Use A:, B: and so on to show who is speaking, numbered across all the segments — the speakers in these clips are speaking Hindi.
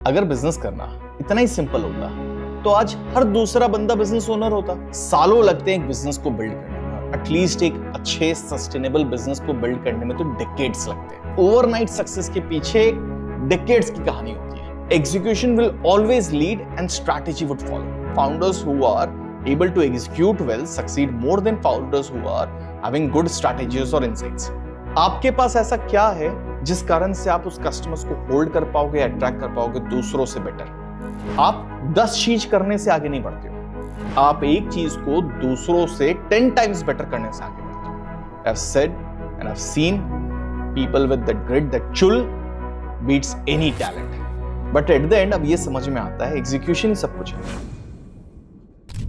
A: अगर बिजनेस करना इतना ही सिंपल होता तो आज हर दूसरा बंदा बिजनेस ओनर होता। सालों लगते हैं एक बिजनेस को बिल्ड करने में, एटलीस्ट एक अच्छे सस्टेनेबल बिजनेस को बिल्ड करने में तो डिकेड्स लगते हैं। ओवरनाइट सक्सेस के पीछे डिकेड्स की कहानी होती है। Execution will always lead and strategy would follow. Founders who are able to execute well succeed more than founders who are having good strategies or insights। आपके पास ऐसा क्या है जिस कारण से आप उस कस्टमर्स को होल्ड कर पाओगे, अट्रैक्ट कर पाओगे दूसरों से बेटर। आप 10 चीज करने से आगे नहीं बढ़ते हो, आप एक चीज को दूसरों से 10 टाइम्स बेटर करने से आगे बढ़ते हो। I've said and I've seen people with that grit, that chull beats any talent। But at the end अब ये समझ में आता है एग्जीक्यूशन ही सब कुछ है।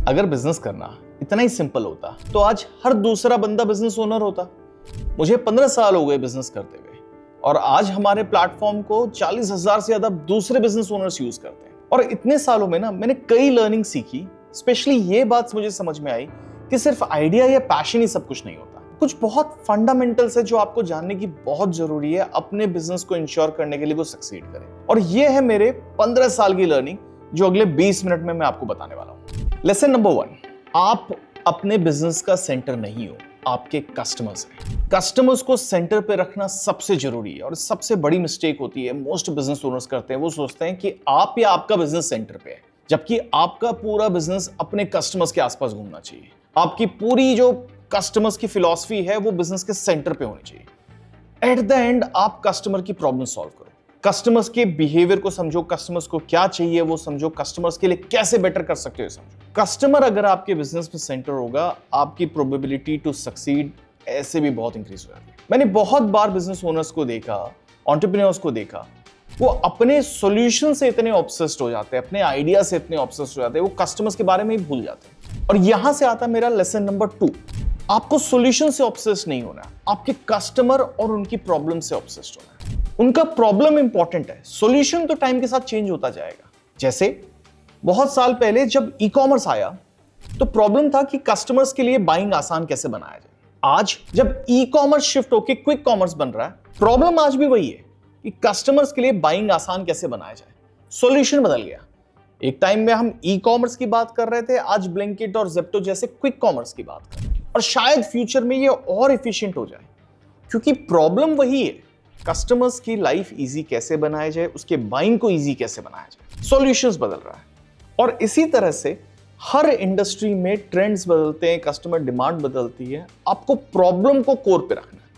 A: अगर बिजनेस करना इतना ही सिंपल होता तो आज हर दूसरा बंदा बिजनेस ओनर होता। मुझे 15 साल हो गए बिजनेस करते हुए और आज हमारे प्लेटफॉर्म को 40,000 से ज्यादा दूसरे बिजनेस ओनर्स यूज करते हैं। और इतने सालों में ना मैंने कई लर्निंग सीखी। स्पेशली ये बात मुझे समझ में आई कि सिर्फ आइडिया या पैशन ही सब कुछ नहीं होता। कुछ बहुत फंडामेंटल्स है जो आपको जानने की बहुत जरूरी है अपने बिजनेस को इंश्योर करने के लिए वो सक्सीड करे। और ये है मेरे 15 साल की लर्निंग जो अगले 20 मिनट में मैं आपको बताने वाला हूं। लेसन नंबर 1, आप अपने बिजनेस का सेंटर नहीं हो, आपके कस्टमर्स हैं। कस्टमर्स को सेंटर पे रखना सबसे जरूरी है और सबसे बड़ी मिस्टेक होती है मोस्ट बिजनेस ओनर्स करते हैं। वो सोचते हैं कि आप या आपका बिजनेस सेंटर पे है, जबकि आपका पूरा बिजनेस अपने कस्टमर्स के आसपास घूमना चाहिए। आपकी पूरी जो कस्टमर्स की फिलॉसफी है वो बिजनेस के सेंटर पे होनी चाहिए। एट द एंड आप कस्टमर की प्रॉब्लम सॉल्व करो, कस्टमर्स के बिहेवियर को समझो, कस्टमर्स को क्या चाहिए वो समझो, कस्टमर्स के लिए कैसे बेटर कर सकते हो समझो। कस्टमर अगर आपके बिजनेस में सेंटर होगा, आपकी प्रोबेबिलिटी टू सक्सीड ऐसे भी बहुत इंक्रीज हो जाती है। मैंने बहुत बार बिजनेस ओनर्स को देखा, एंटरप्रेन्योर्स को देखा, वो अपने सॉल्यूशन से इतने ऑब्सेस्ड हो जाते हैं, अपने आइडिया से इतने ऑब्सेस्ड हो जाते हैं, वो कस्टमर्स के बारे में ही भूल जाते हैं। और यहां से आता मेरा लेसन नंबर 2, आपको सॉल्यूशन से ऑब्सेस्ड नहीं होना, आपके कस्टमर और उनकी प्रॉब्लम से ऑब्सेस्ड होना है। उनका प्रॉब्लम इंपॉर्टेंट है, सॉल्यूशन तो टाइम के साथ चेंज होता जाएगा। जैसे बहुत साल पहले जब ई कॉमर्स आया तो प्रॉब्लम था कि कस्टमर्स के लिए बाइंग आसान कैसे बनाया जाए। आज जब ई कॉमर्स शिफ्ट होकर क्विक कॉमर्स बन रहा है, प्रॉब्लम आज भी वही है कि कस्टमर्स के लिए बाइंग आसान कैसे बनाया जाए। सॉल्यूशन बदल गया। एक टाइम में हम ई कॉमर्स की बात कर रहे थे, आज ब्लिंकिट और ज़ेप्टो जैसे क्विक कॉमर्स की बात कर रहे हैं। और शायद फ्यूचर में ये और एफिशिएंट हो जाए, क्योंकि प्रॉब्लम वही है, कस्टमर्स की लाइफ इजी कैसे बनाया जाए, उसके बाइंग को इजी कैसे बनाया जाए। सॉल्यूशंस बदल रहा है। और इसी तरह से हर इंडस्ट्री में ट्रेंड्स बदलते हैं, कस्टमर डिमांड बदलती है। आपको प्रॉब्लम को कोर पे रखना है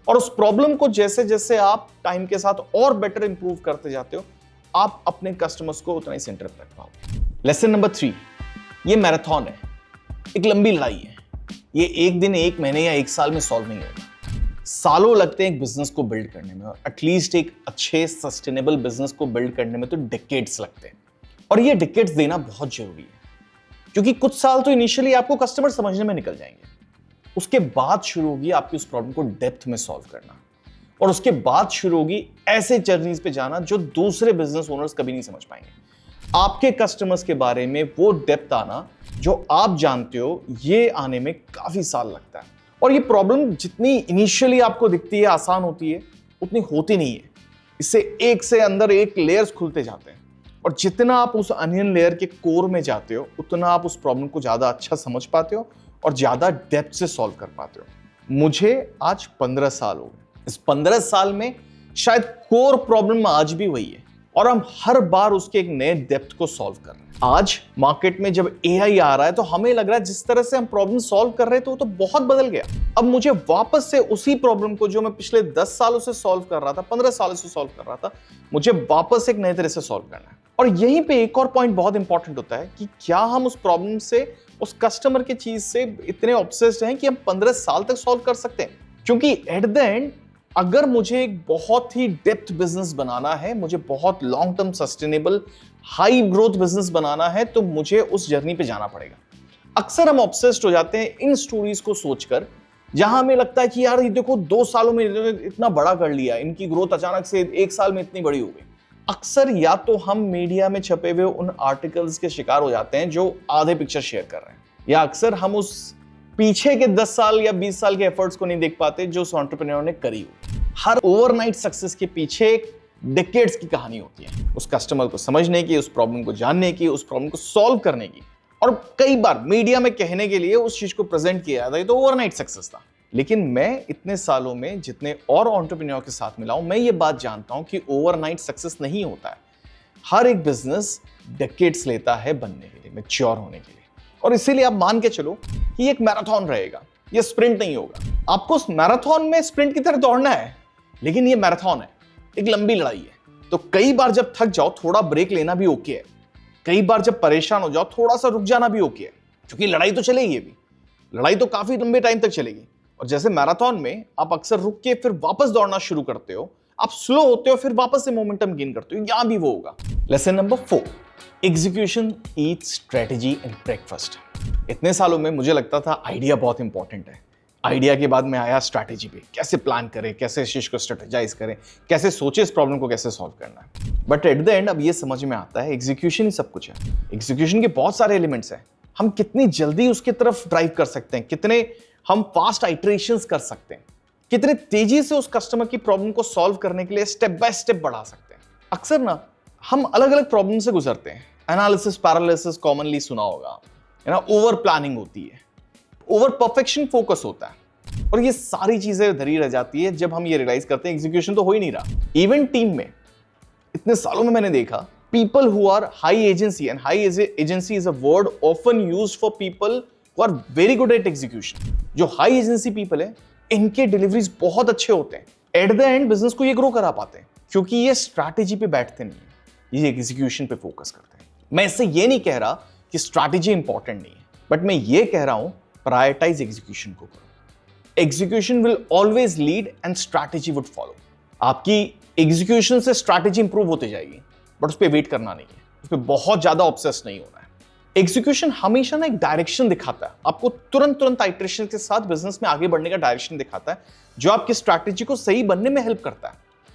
A: और उस प्रॉब्लम को जैसे जैसे आप टाइम के साथ और बेटर इंप्रूव करते जाते हो, आप अपने कस्टमर्स को उतना ही सेंटर पे रख पाओगे। लेसन नंबर 3, ये मैराथन है, एक लंबी लड़ाई है। ये एक दिन, एक महीने या एक साल में सॉल्व नहीं होगा। सालों लगते हैं एक बिजनेस को बिल्ड करने में और एटलीस्ट एक अच्छे सस्टेनेबल बिजनेस को बिल्ड करने में तो डिकेड्स लगते हैं। और ये डिकेड्स देना बहुत जरूरी है, क्योंकि कुछ साल तो इनिशियली आपको कस्टमर समझने में निकल जाएंगे, उसके बाद शुरू होगी आपकी उस प्रॉब्लम को डेप्थ में सॉल्व करना, और उसके बाद शुरू होगी ऐसे जर्नीज पे जाना जो दूसरे बिजनेस ओनर्स कभी नहीं समझ पाएंगे। आपके कस्टमर्स के बारे में वो डेप्थ आना जो आप जानते हो, ये आने में काफी साल लगता है। और ये प्रॉब्लम जितनी इनिशियली आपको दिखती है, आसान होती है, उतनी होती नहीं है। इससे एक से अंदर एक लेयर्स खुलते जाते हैं और जितना आप उस अनियन लेयर के कोर में जाते हो, उतना आप उस प्रॉब्लम को ज्यादा अच्छा समझ पाते हो और ज्यादा डेप्थ से सॉल्व कर पाते हो। मुझे आज 15 साल हो गए। इस 15 साल में शायद कोर प्रॉब्लम आज भी वही है और हम हर बार उसके एक नए डेप्थ को सॉल्व कर रहे हैं। आज मार्केट में जब एआई आ रहा है तो हमें लग रहा है जिस तरह से हम प्रॉब्लम सॉल्व कर रहे थे वो तो बहुत बदल गया। अब मुझे वापस से उसी प्रॉब्लम को जो मैं पिछले 10 सालों से सॉल्व कर रहा था, 15 सालों से सॉल्व कर रहा था, मुझे वापस एक नए तरह से सॉल्व करना है। और यहीं पे एक और पॉइंट बहुत इंपॉर्टेंट होता है कि क्या हम उस प्रॉब्लम से, उस कस्टमर की चीज से इतने ऑब्सेस्ड हैं कि हम 15 साल तक सॉल्व कर सकते हैं। क्योंकि एट द एंड अगर मुझे एक बहुत ही डेप्थ बिजनेस बनाना है, मुझे बहुत long term sustainable high growth business बनाना है, तो मुझे उस जर्नी पे जाना पड़ेगा। अक्सर हम ऑब्सेस्ड हो जाते हैं इन स्टोरीज को सोचकर, जहां हमें लगता है कि यार ये देखो 2 सालों में इतना बड़ा कर लिया, इनकी ग्रोथ अचानक से 1 साल में इतनी बड़ी हो गई। अक्सर या तो हम मीडिया में छपे हुए उन आर्टिकल्स के शिकार हो जाते हैं जो आधे पिक्चर शेयर कर रहे हैं, या अक्सर हम उस पीछे के 10 साल या 20 साल के एफर्ट्स को नहीं देख पाते जो उस एंटरप्रेन्योर ने करी हो। हर ओवरनाइट सक्सेस के पीछे डेकेड्स की कहानी होती है, उस कस्टमर को समझने की, उस प्रॉब्लम को जानने की, उस प्रॉब्लम को सॉल्व करने की। और कई बार मीडिया में कहने के लिए उस चीज को प्रेजेंट किया था, ये तो ओवरनाइट सक्सेस था। लेकिन मैं इतने सालों में जितने और एंटरप्रेन्योर के साथ मिला हूं, मैं ये बात जानता हूं कि ओवरनाइट सक्सेस नहीं होता है। हर एक बिजनेस डेकेड्स लेता है बनने के लिए, मैच्योर होने के लिए। और इसीलिए आप मान के चलो कि एक मैराथन रहेगा, ये स्प्रिंट नहीं होगा। आपको उस मैराथन में स्प्रिंट की तरह दौड़ना है, लेकिन ये मैराथन है, एक लंबी लड़ाई है। तो कई बार जब थक जाओ, थोड़ा ब्रेक लेना भी ओके है। कई बार जब परेशान हो जाओ, थोड़ा सा रुक जाना भी ओके है, क्योंकि लड़ाई तो चलेगी। अभी लड़ाई तो काफी लंबे टाइम तक चलेगी। और जैसे मैराथन में आप अक्सर रुक के फिर वापस दौड़ना शुरू करते हो, आप स्लो होते हो, फिर वापस से मोमेंटम गेन करते हो, यहां भी वो होगा। Lesson number 4, execution Yeats strategy and breakfast. इतने सालों में मुझे लगता था आइडिया बहुत इंपॉर्टेंट है, आइडिया के बाद में आया स्ट्रैटेजी पे, कैसे प्लान करें, कैसे इस चीज को स्ट्रेटेजाइज करें, कैसे सोचे इस प्रॉब्लम को कैसे सॉल्व करना है। बट एट द एंड अब ये समझ में आता है एग्जीक्यूशन ही सब कुछ है। एग्जीक्यूशन के बहुत सारे एलिमेंट्स हैं, हम कितनी जल्दी उसकी तरफ ड्राइव कर सकते हैं, कितने हम फास्ट आइटरेशंस कर सकते हैं, कितने तेजी से उस कस्टमर की प्रॉब्लम को सॉल्व करने के लिए स्टेप बाय स्टेप बढ़ा सकते हैं। अक्सर ना हम अलग अलग प्रॉब्लम से गुजरते हैं। एनालिसिस पैरालिसिस कॉमनली सुना होगा, है ना। ओवर प्लानिंग होती है, ओवर परफेक्शन फोकस होता है, और ये सारी चीजें धरी रह जाती है जब हम ये रियलाइज करते हैं एग्जीक्यूशन तो हो ही नहीं रहा। इवन टीम में इतने सालों में मैंने देखा people who are high agency, and high agency is a word often used for people who are very good at execution. जो हाई एजेंसी पीपल है, इनके डिलीवरीज बहुत अच्छे होते हैं, एट द एंड बिजनेस को ये ग्रो करा पाते हैं, क्योंकि ये स्ट्रैटेजी पे बैठते नहीं है, ये एग्जीक्यूशन पे फोकस करते हैं। मैं इससे ये नहीं कह रहा कि स्ट्रैटेजी इंपॉर्टेंट नहीं है, बट मैं ये कह रहा हूं प्रायोरिटाइज एग्जीक्यूशन को करो। Execution will always lead and strategy would follow. आपकी एग्जीक्यूशन से स्ट्रैटेजी इंप्रूव होती जाएगी, बट उस पर वेट करना नहीं है, उस पर बहुत ज्यादा ऑब्सेस नहीं होना है। एग्जीक्यूशन हमेशा ना एक डायरेक्शन दिखाता है, आपको तुरंत आइटरेशन के साथ बिजनेस में आगे बढ़ने का डायरेक्शन दिखाता है, जो आपकी स्ट्रैटेजी को सही बनने में हेल्प करता है।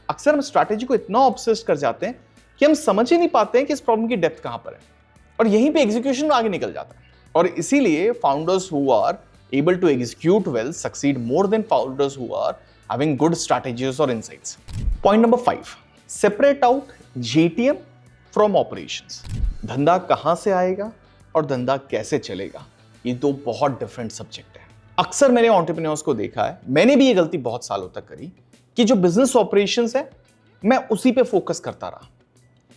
A: अक्सर हम स्ट्रैटेजी को इतना ऑब्सेस्ड कर जाते हैं कि हम समझ ही नहीं पाते हैं कि इस प्रॉब्लम की डेप्थ कहां पर है, और यहीं पे एग्जीक्यूशन में आगे निकल जाता है। और इसीलिए founders who are able to execute well succeed more than founders who are having good strategies और insights. Point number 5, separate out G T M from operations. धंधा कहां से आएगा और धंधा कैसे चलेगा, ये दो बहुत डिफरेंट सब्जेक्ट है। अक्सर मैंने एंटरप्रेन्योर्स को देखा है, मैंने भी ये गलती बहुत सालों तक करी, कि जो बिजनेस ऑपरेशंस है मैं उसी पे फोकस करता रहा,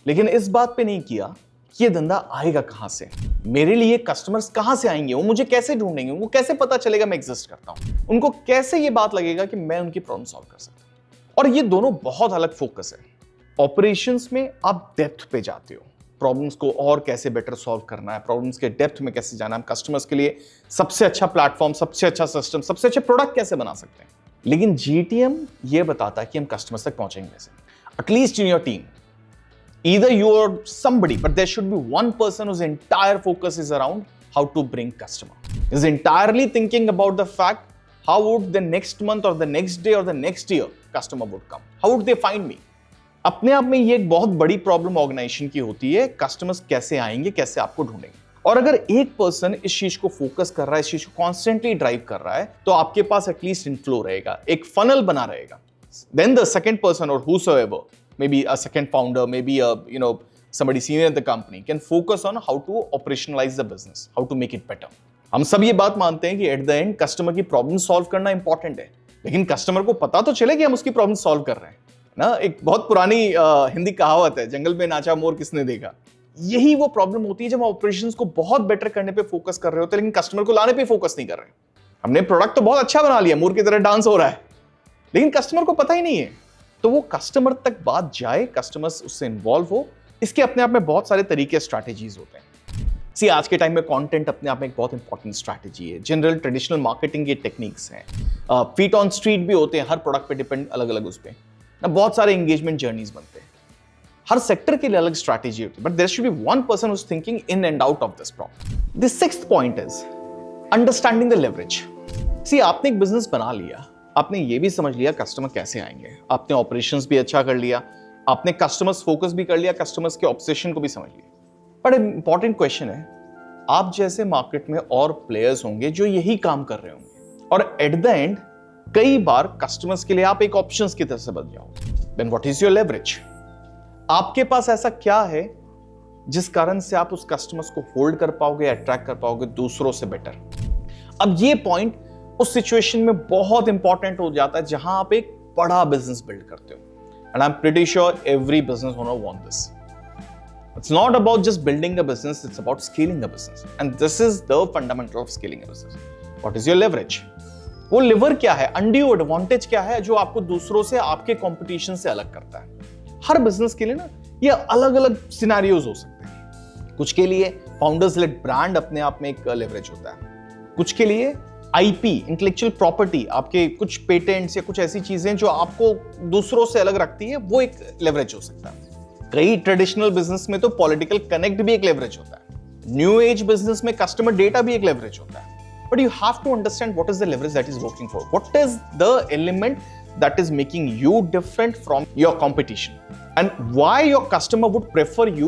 A: लेकिन इस बात पे नहीं किया कि ये धंधा आएगा कहां से, मेरे लिए कस्टमर्स कहां से आएंगे, वो मुझे कैसे ढूंढेंगे, उनको कैसे पता चलेगा मैं एग्जिस्ट करता हूं, उनको कैसे ये बात लगेगा कि मैं उनकी प्रॉब्लम सॉल्व कर सकता हूं। और ये दोनों बहुत अलग फोकस है। ऑपरेशंस में आप डेप्थ पे जाते हो, प्रॉब्लम्स को और कैसे बेटर सॉल्व करना है, प्रॉब्लम्स के डेप्थ में कैसे जाना है, कस्टमर्स के लिए सबसे अच्छा प्लेटफॉर्म, सबसे अच्छा सिस्टम, सबसे अच्छे प्रोडक्ट कैसे बना सकते हैं। लेकिन जीटीएम ये बताता है कि हम कस्टमर्स तक पहुंचेंगे कैसे। At least in your team, either you or somebody, but there should be one person whose entire focus is around how to bring customer, is entirely thinking about the fact how would the next month or the next day or the next year customer would come, how would they find me। अपने आप में ये एक बहुत बड़ी प्रॉब्लम ऑर्गेनाइजेशन की होती है, कस्टमर्स कैसे आएंगे, कैसे आपको ढूंढेंगे। और अगर एक पर्सन इस चीज को फोकस कर रहा है, इस चीज को कॉन्स्टेंटली ड्राइव कर रहा है, तो आपके पास एटलीस्ट इनफ्लो रहेगा, एक फनल बना रहेगा। देन द सेकंड पर्सन और whosoever, maybe a second founder, maybe somebody senior in the company can focus on how to operationalize the business, how to make it better। हम सब ये बात मानते हैं कि एट द एंड कस्टमर की प्रॉब्लम सॉल्व करना इंपॉर्टेंट है, लेकिन कस्टमर को पता तो चले कि हम उसकी प्रॉब्लम सॉल्व कर रहे हैं ना। एक बहुत पुरानी हिंदी कहावत है, जंगल में नाचा मोर किसने देखा। यही वो प्रॉब्लम होती है जब ऑपरेशंस को बहुत बेटर करने पे फोकस कर रहे होते हैं, लेकिन कस्टमर को लाने पे फोकस नहीं कर रहे। हमने प्रोडक्ट तो बहुत अच्छा बना लिया, मोर की तरह डांस हो रहा है, लेकिन कस्टमर को पता ही नहीं है। तो वो कस्टमर तक बात जाए, कस्टमर्स उससे इन्वॉल्व हो, इसके अपने आप में बहुत सारे तरीके, स्ट्रैटेजीज होते हैं। सी आज के टाइम में कंटेंट अपने आप में एक बहुत इंपॉर्टेंट स्ट्रैटेजी है। जनरल ट्रेडिशनल मार्केटिंग के टेक्निक्स हैं, फीट ऑन स्ट्रीट भी होते हैं, हर प्रोडक्ट पे डिपेंड अलग अलग उस पे ना, बहुत सारे एंगेजमेंट जर्नीज बनते हैं। हर सेक्टर के लिए अलग स्ट्रैटेजी होती है, but there should be one person who is thinking in and out of this problem. The sixth point is understanding the leverage. See आपने एक बिजनेस बना लिया, आपने ये भी समझ लिया कस्टमर कैसे आएंगे, आपने ऑपरेशंस भी अच्छा कर लिया, आपने कस्टमर्स फोकस भी कर लिया, कस्टमर्स के ऑब्सेशन को भी समझ लिया। बट इंपॉर्टेंट क्वेश्चन है, आप जैसे मार्केट में और प्लेयर्स होंगे जो यही काम कर रहे होंगे, और एट द एंड कई बार कस्टमर्स के लिए आप एक ऑप्शंस की तरह से बन जाओ। Then what is your leverage? आपके पास ऐसा क्या है जिस कारण से आप उस कस्टमर्स को होल्ड कर पाओगे, अट्रैक्ट कर पाओगे दूसरों से बेटर। अब ये पॉइंट उस सिचुएशन में बहुत इंपॉर्टेंट हो जाता है जहां आप एक बड़ा बिजनेस बिल्ड करते हो। And I am pretty sure every business owner want this. It's not about just building a business, it's about scaling a business. And this is the fundamental of scaling a business. What is your leverage? वो lever क्या है? Undue advantage क्या है जो आपको दूसरों से, आपके competition से अलग करता है? हर business के लिए ना ये अलग-अलग scenarios हो सकते हैं। कुछ के लिए founders led brand अपने आप में एक leverage होता है। कुछ के लिए IP, intellectual property, आपके कुछ patents या कुछ ऐसी चीजें जो आपको दूसरों से अलग रखती है, वो एक leverage हो सकता है। कई ट्रेडिशनल बिजनेस में तो पॉलिटिकल कनेक्ट भी एक लेवरेज होता है। न्यू एज बिजनेस में कस्टमर डेटा भी एक लेवरेज होता है। But you have to understand what is the leverage that is working for, what is the element that is making you different from your competition and why your customer would prefer you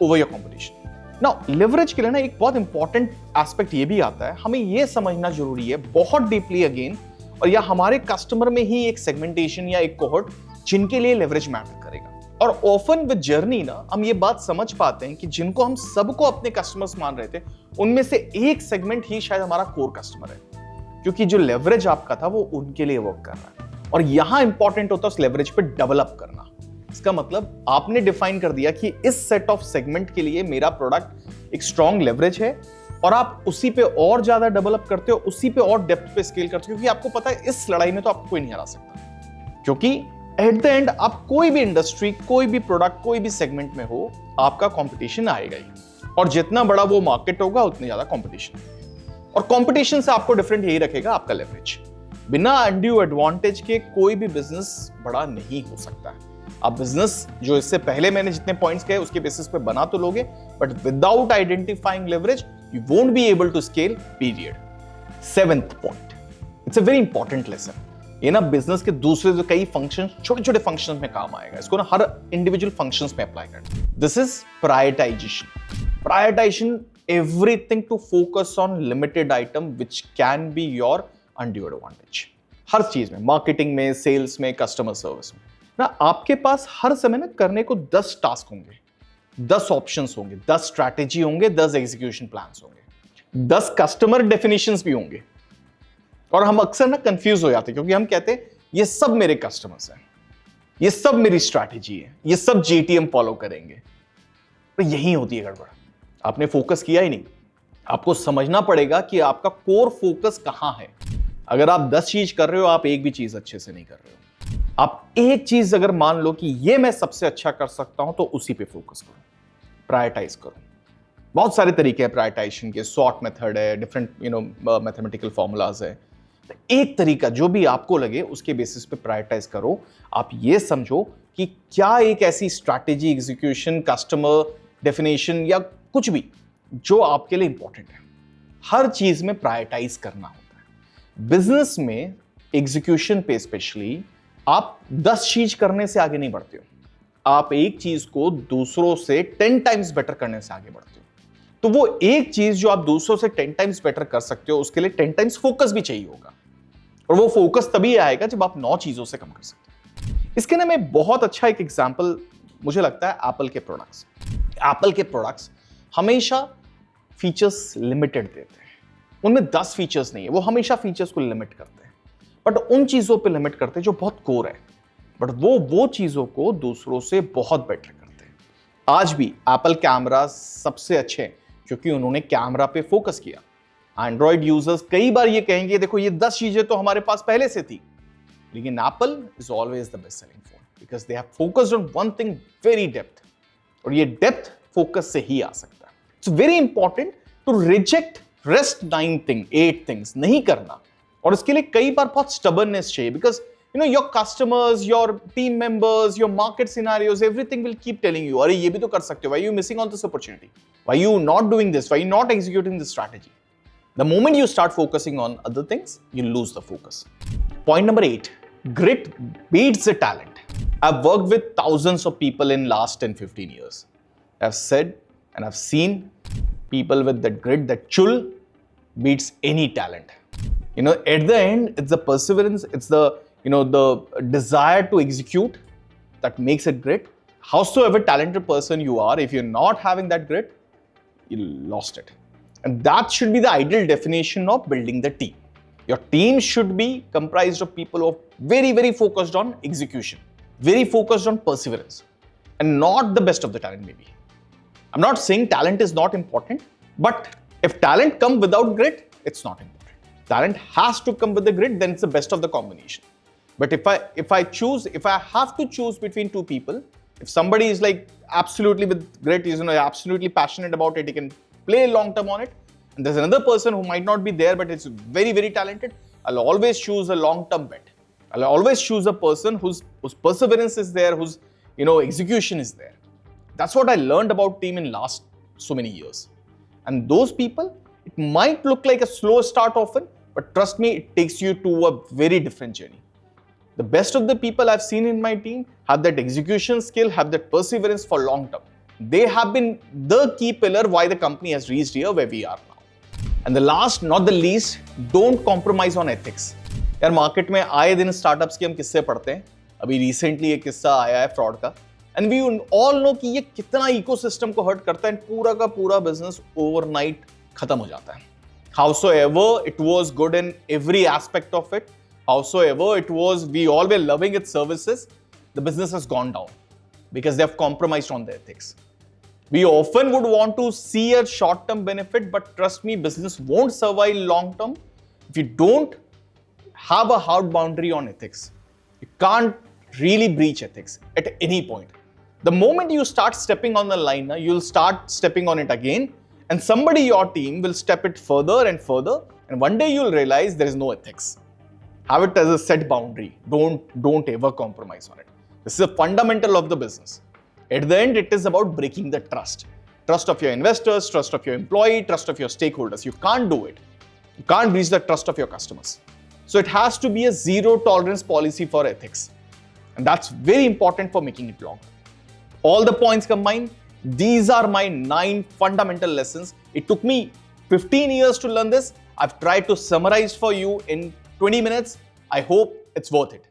A: over your competition. Now leverage के लिए ना एक बहुत इंपॉर्टेंट एस्पेक्ट ये भी आता है, हमें ये समझना जरूरी है बहुत डीपली अगेन, और या हमारे कस्टमर में ही एक सेगमेंटेशन या एक कोहॉर्ट जिनके लिए लेवरेज मैटर करेगा। और ऑफन विद जर्नी ना हम ये बात समझ पाते हैं कि जिनको हम सबको अपने कस्टमर्स मान रहे थे, उनमें से एक सेगमेंट ही शायद हमारा कोर कस्टमर है, क्योंकि जो लेवरेज आपका था वो उनके लिए वर्क कर रहा है। और यहां इंपॉर्टेंट होता है उस लेवरेज पे डेवलप करना। इसका मतलब आपने डिफाइन कर दिया कि इस सेट ऑफ सेगमेंट के लिए मेरा प्रोडक्ट एक स्ट्रॉन्ग लेवरेज है, और आप उसी पे और ज्यादा डेवलप करते हो, उसी पे और डेप्थ पे स्केल करते हो, क्योंकि आपको पता है इस लड़ाई में तो आपको कोई नहीं हरा सकता। क्योंकि एट द एंड आप कोई भी इंडस्ट्री, कोई भी प्रोडक्ट, कोई भी सेगमेंट में हो, आपका कंपटीशन आएगा ही, और जितना बड़ा वो मार्केट होगा उतनी ज्यादा कंपटीशन। और कंपटीशन से आपको डिफरेंट यही रखेगा आपका लेवरेज। बिना अनड्यू एडवांटेज के कोई भी बिजनेस बड़ा नहीं हो सकता है। आप बिजनेस जो इससे पहले मैंने जितने पॉइंट्स कहे उसके बेसिस पे बना तो लोगे, but without identifying leverage you won't be able to scale, period. 7th point, it's a very important lesson. ये ना बिजनेस के दूसरे जो कई फंक्शन, छोटे छोटे फंक्शन में काम आएगा, इसको ना हर इंडिविजुअल फंक्शंस में अप्लाई करना। This is prioritization. Prioritization everything to focus on limited item which can be your undue advantage. हर चीज में, मार्केटिंग में, सेल्स में, कस्टमर सर्विस में ना आपके पास हर समय ना करने को 10 टास्क होंगे, 10 ऑप्शंस होंगे, 10 स्ट्रैटेजी होंगे, 10 एग्जीक्यूशन प्लान्स होंगे, 10 कस्टमर डेफिनेशंस भी होंगे। और हम अक्सर ना कंफ्यूज हो जाते हैं, क्योंकि हम कहते हैं ये सब मेरे कस्टमर्स हैं, ये सब मेरी स्ट्रैटेजी है, ये सब जीटीएम फॉलो करेंगे। तो यही होती है गड़बड़, आपने फोकस किया ही नहीं। आपको समझना पड़ेगा कि आपका कोर फोकस कहां है। अगर आप 10 चीज कर रहे हो, आप एक भी चीज अच्छे से नहीं कर रहे हो। आप एक चीज अगर मान लो कि ये मैं सबसे अच्छा कर सकता हूं, तो उसी पे फोकस करो, प्रायोरिटाइज करो। बहुत सारे तरीके हैं प्रायोरिटाइजेशन के, सॉर्ट मेथड है, डिफरेंट मैथमेटिकल फॉर्मूलाज है। एक तरीका जो भी आपको लगे उसके बेसिस पे प्रायोरिटाइज करो। आप ये समझो कि क्या एक ऐसी स्ट्रैटेजी, एग्जीक्यूशन, कस्टमर डेफिनेशन या कुछ भी जो आपके लिए इंपॉर्टेंट है। हर चीज में प्रायोरिटाइज करना होता है। बिजनेस में एग्जीक्यूशन पे स्पेशली आप 10 चीज करने से आगे नहीं बढ़ते हो, आप एक चीज को दूसरों से 10 टाइम्स बेटर करने से आगे बढ़ते हो। तो वो एक चीज जो आप दूसरों से 10 टाइम्स बेटर कर सकते हो, उसके लिए 10 टाइम्स फोकस भी चाहिए होगा, और वो फोकस तभी आएगा जब आप 9 चीजों से कम कर सकते हो। इसके ना मैं बहुत अच्छा एक एग्जांपल मुझे लगता है एप्पल के प्रोडक्ट्स। एप्पल के प्रोडक्ट्स हमेशा फीचर्स लिमिटेड देते हैं, उनमें 10 फीचर्स नहीं है, वो हमेशा फीचर्स को लिमिट करते हैं, बट उन चीजों पे लिमिट करते हैं जो बहुत कोर है, बट वो चीजों को दूसरों से बहुत बेटर करते हैं। आज भी एप्पल कैमरा सबसे अच्छे हैं क्योंकि उन्होंने कैमरा पे फोकस किया। एंड्रॉइड यूजर्स कई बार ये कहेंगे देखो ये 10 चीजें तो हमारे पास पहले से थी, लेकिन Apple is always the best selling phone because they have focused on one thing very depth, और ये डेप्थ फोकस से ही आ सकता है। It's very important to reject rest 8 things, नहीं करना, और इसके लिए कई बार बहुत स्टबर्ननेस चाहिए because your customers, your team members, your market scenarios, everything will keep telling you, अरे ये भी तो कर सकते हो, why you missing on this opportunity? Why you not doing this? Why you not executing this strategy? The moment you start focusing on other things, you lose the focus. Point number 8, grit beats the talent. I've worked with thousands of people in last 10-15 years. I've said and I've seen people with that grit, that chul beats any talent. At the end, it's the perseverance, it's the the desire to execute that makes it great. howsoever talented person you are, if you're not having that grit, you lost it. And that should be the ideal definition of building the team. Your team should be comprised of people who are very, very focused on execution, very focused on perseverance, and not the best of the talent maybe. I'm not saying talent is not important, but if talent comes without grit, it's not important. Talent has to come with the grit, then it's the best of the combination. But if I have to choose between two people, if somebody is like absolutely with grit, absolutely passionate about it, he can play long term on it, and there's another person who might not be there but it's very, very talented, I'll always choose a long term bet. I'll always choose a person whose perseverance is there, whose execution is there. That's what I learned about team in last so many years. And those people, it might look like a slow start often, but trust me, it takes you to a very different journey. The best of the people I've seen in my team have that execution skill, have that perseverance for long term. They have been the key pillar why the company has reached here where we are now. And the last, not the least, don't compromise on ethics. यार मार्केट में आए दिन स्टार्टअप्स के हम किस्से पढ़ते हैं. अभी रिसेंटली एक किस्सा आया है फ्रॉड का. एंड वी ऑल नो कि ये कितना इकोसिस्टम को हर्ट करता है एंड पूरा का पूरा बिजनेस ओवरनाइट खत्म हो जाता है. Howsoever it was good in every aspect of it, howsoever it was, we all were loving its services, the business has gone down because they have compromised on the ethics. We often would want to see a short-term benefit, but trust me, business won't survive long-term if you don't have a hard boundary on ethics. You can't really breach ethics at any point. The moment you start stepping on the line, you'll start stepping on it again, and somebody, your team, will step it further and further, and one day you'll realize there is no ethics. Have it as a set boundary. Don't ever compromise on it. This is a fundamental of the business. At the end, it is about breaking the trust. Trust of your investors, trust of your employee, trust of your stakeholders. You can't do it. You can't breach the trust of your customers. So it has to be a zero tolerance policy for ethics. And that's very important for making it long. All the points combined, these are my 9 fundamental lessons. It took me 15 years to learn this. I've tried to summarize for you in 20 minutes. I hope it's worth it.